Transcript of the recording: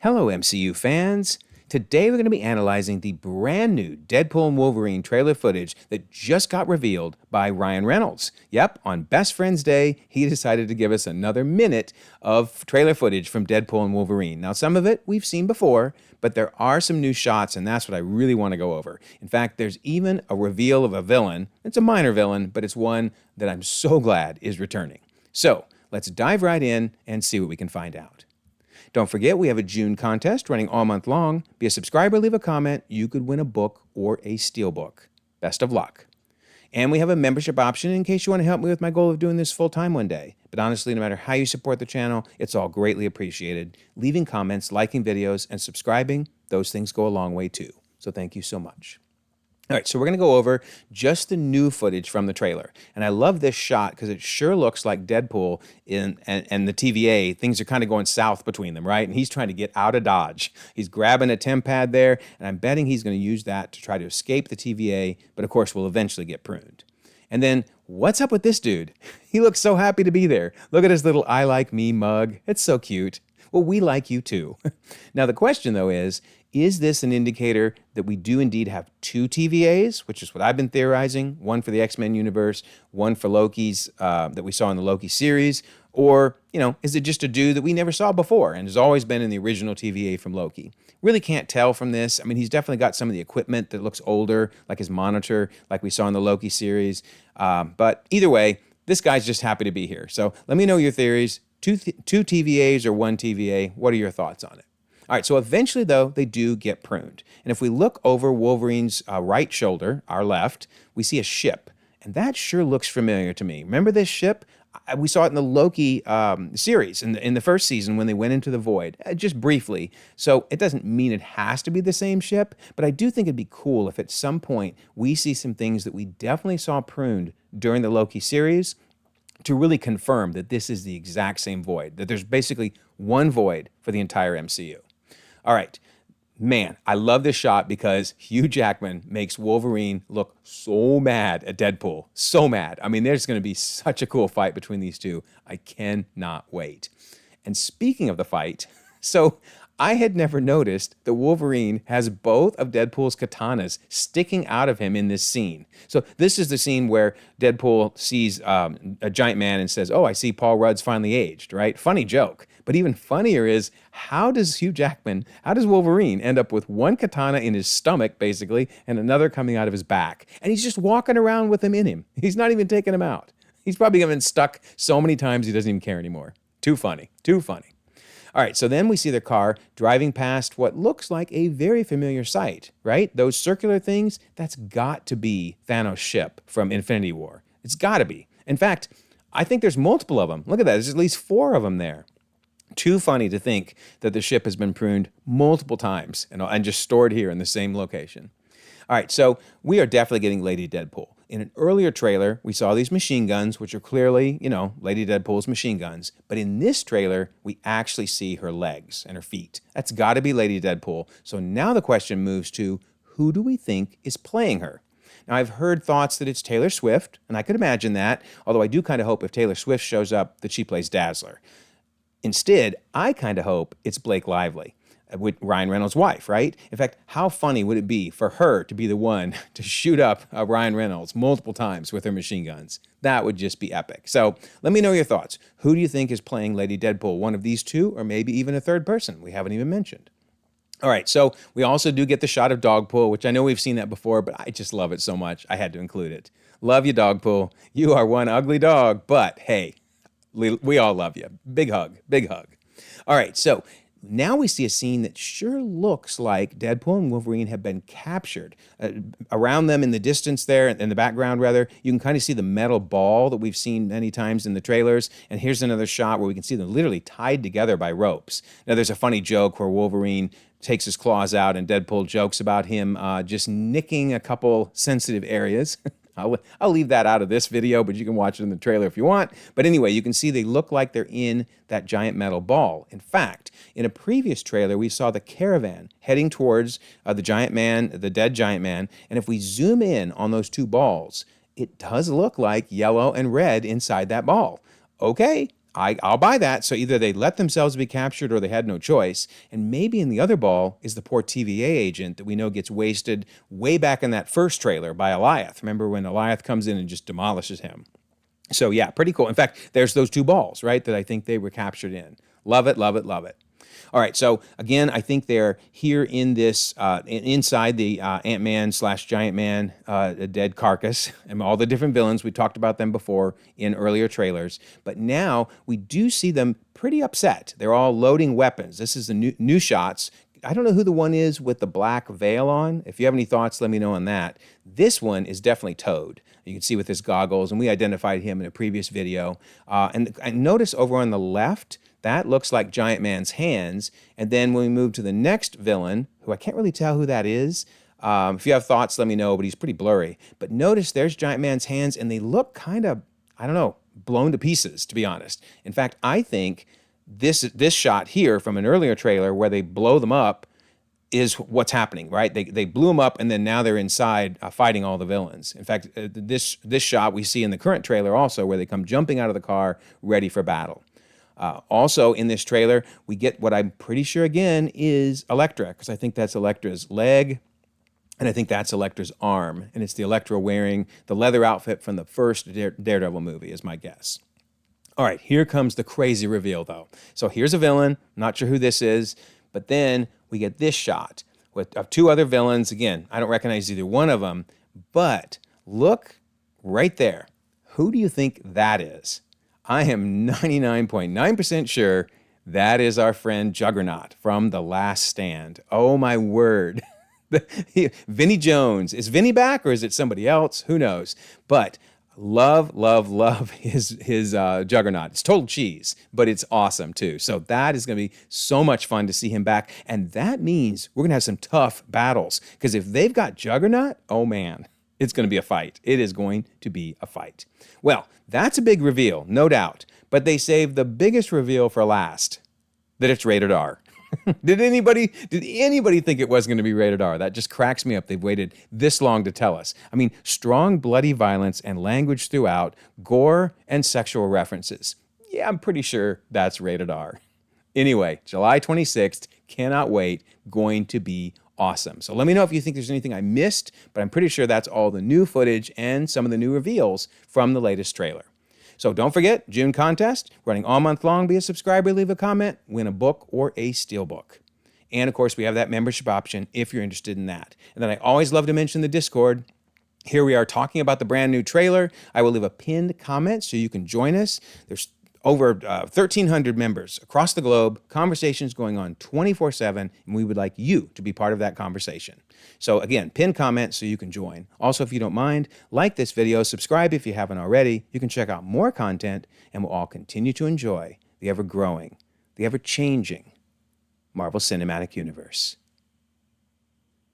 Hello, MCU fans. Today we're going to be analyzing the brand new Deadpool and Wolverine trailer footage that just got revealed by Ryan Reynolds. Yep, on Best Friends Day, he decided to give us another minute of trailer footage from Deadpool and Wolverine. Now, some of it we've seen before, but there are some new shots, and that's what I really want to go over. In fact, there's even a reveal of a villain. It's a minor villain, but it's one that I'm so glad is returning. So, let's dive right in and see what we can find out. Don't forget, we have a June contest running all month long. Be a subscriber, leave a comment. You could win a book or a steelbook. Best of luck. And we have a membership option in case you want to help me with my goal of doing this full-time one day. But honestly, no matter how you support the channel, it's all greatly appreciated. Leaving comments, liking videos, and subscribing, those things go a long way too. So thank you so much. All right, so we're going to go over just the new footage from the trailer. And I love this shot because it sure looks like Deadpool and the TVA, things are kind of going south between them, right? And he's trying to get out of Dodge. He's grabbing a temp pad there, and I'm betting he's going to use that to try to escape the TVA, but of course will eventually get pruned. And then, what's up with this dude? He looks so happy to be there. Look at his little I like me mug. It's so cute. Well, we like you too. Now, the question, though, is this an indicator that we do indeed have two TVAs, which is what I've been theorizing, one for the X-Men universe, one for Loki's that we saw in the Loki series, or, is it just a dude that we never saw before and has always been in the original TVA from Loki? Really can't tell from this. I mean, he's definitely got some of the equipment that looks older, like his monitor, like we saw in the Loki series. But either way, this guy's just happy to be here. So let me know your theories. Two TVAs or one TVA, what are your thoughts on it? All right, so eventually, though, they do get pruned. And if we look over Wolverine's right shoulder, our left, we see a ship. And that sure looks familiar to me. Remember this ship? We saw it in the Loki series in the first season when they went into the void, just briefly. So it doesn't mean it has to be the same ship, but I do think it'd be cool if at some point we see some things that we definitely saw pruned during the Loki series to really confirm that this is the exact same void, that there's basically one void for the entire MCU. All right, man, I love this shot because Hugh Jackman makes Wolverine look so mad at Deadpool, so mad. I mean, there's going to be such a cool fight between these two. I cannot wait. And speaking of the fight, so I had never noticed that Wolverine has both of Deadpool's katanas sticking out of him in this scene. So this is the scene where Deadpool sees a giant man and says, "Oh, I see Paul Rudd's finally aged," right? Funny joke. But even funnier is, how does Wolverine end up with one katana in his stomach, basically, and another coming out of his back? And he's just walking around with them in him. He's not even taking them out. He's probably been stuck so many times he doesn't even care anymore. Too funny. Too funny. All right, so then we see the car driving past what looks like a very familiar sight, right? Those circular things, that's got to be Thanos' ship from Infinity War. It's got to be. In fact, I think there's multiple of them. Look at that. There's at least 4 of them there. Too funny to think that the ship has been pruned multiple times and just stored here in the same location. All right, so we are definitely getting Lady Deadpool. In an earlier trailer, we saw these machine guns, which are clearly, Lady Deadpool's machine guns. But in this trailer, we actually see her legs and her feet. That's got to be Lady Deadpool. So now the question moves to, who do we think is playing her? Now, I've heard thoughts that it's Taylor Swift, and I could imagine that, although I do kind of hope if Taylor Swift shows up that she plays Dazzler. Instead, I kind of hope it's Blake Lively, with Ryan Reynolds' wife, right? In fact, how funny would it be for her to be the one to shoot up Ryan Reynolds multiple times with her machine guns? That would just be epic. So let me know your thoughts. Who do you think is playing Lady Deadpool? One of these two, or maybe even a third person we haven't even mentioned? All right, so we also do get the shot of Dogpool, which I know we've seen that before, but I just love it so much, I had to include it. Love you, Dogpool. You are one ugly dog, but hey, we all love you. Big hug, big hug. All right, so now we see a scene that sure looks like Deadpool and Wolverine have been captured. Around them in the distance there, in the background rather, you can kind of see the metal ball that we've seen many times in the trailers. And here's another shot where we can see them literally tied together by ropes. Now there's a funny joke where Wolverine takes his claws out and Deadpool jokes about him just nicking a couple sensitive areas. I'll leave that out of this video, but you can watch it in the trailer if you want. But anyway, you can see they look like they're in that giant metal ball. In fact, in a previous trailer, we saw the caravan heading towards the dead giant man. And if we zoom in on those 2 balls, it does look like yellow and red inside that ball. Okay, I'll buy that. So either they let themselves be captured or they had no choice. And maybe in the other ball is the poor TVA agent that we know gets wasted way back in that first trailer by Eliath. Remember when Eliath comes in and just demolishes him? So yeah, pretty cool. In fact, there's those two balls, right, that I think they were captured in. Love it, love it, love it. All right, so again, I think they're here in this, inside the Ant-Man / Giant Man dead carcass, and all the different villains. We talked about them before in earlier trailers, but now we do see them pretty upset. They're all loading weapons. This is the new shots. I don't know who the one is with the black veil on. If you have any thoughts, let me know on that. This one is definitely Toad. You can see with his goggles, and we identified him in a previous video. And notice over on the left, that looks like Giant Man's hands. And then when we move to the next villain, who I can't really tell who that is, if you have thoughts, let me know, but he's pretty blurry. But notice there's Giant Man's hands, and they look kind of, I don't know, blown to pieces, to be honest. In fact, I think this shot here from an earlier trailer where they blow them up is what's happening, right? They blew them up, and then now they're inside fighting all the villains. In fact, this shot we see in the current trailer also, where they come jumping out of the car ready for battle. Also in this trailer, we get what I'm pretty sure, again, is Elektra, because I think that's Elektra's leg, and I think that's Elektra's arm, and it's the Elektra wearing the leather outfit from the first Daredevil movie, is my guess. All right, here comes the crazy reveal, though. So here's a villain, not sure who this is, but then we get this shot of two other villains. Again, I don't recognize either one of them, but look right there. Who do you think that is? I am 99.9% sure that is our friend Juggernaut from The Last Stand. Oh, my word. Vinnie Jones. Is Vinnie back or is it somebody else? Who knows? But love, love, love his Juggernaut. It's total cheese, but it's awesome too. So that is going to be so much fun to see him back. And that means we're going to have some tough battles, because if they've got Juggernaut, oh man, it's going to be a fight. It is going to be a fight. Well, that's a big reveal, no doubt. But they saved the biggest reveal for last, that it's rated R. Did anybody think it was going to be rated R? That just cracks me up. They've waited this long to tell us. I mean, strong bloody violence and language throughout, gore and sexual references. Yeah, I'm pretty sure that's rated R. Anyway, July 26th, cannot wait, going to be awesome. So let me know if you think there's anything I missed, but I'm pretty sure that's all the new footage and some of the new reveals from the latest trailer. So don't forget, June contest, running all month long. Be a subscriber, leave a comment, win a book or a steelbook. And of course, we have that membership option if you're interested in that. And then I always love to mention the Discord. Here we are talking about the brand new trailer. I will leave a pinned comment so you can join us. There's over 1,300 members across the globe, conversations going on 24/7, and we would like you to be part of that conversation. So again, pin comment so you can join. Also, if you don't mind, like this video, subscribe if you haven't already. You can check out more content, and we'll all continue to enjoy the ever-growing, the ever-changing Marvel Cinematic Universe.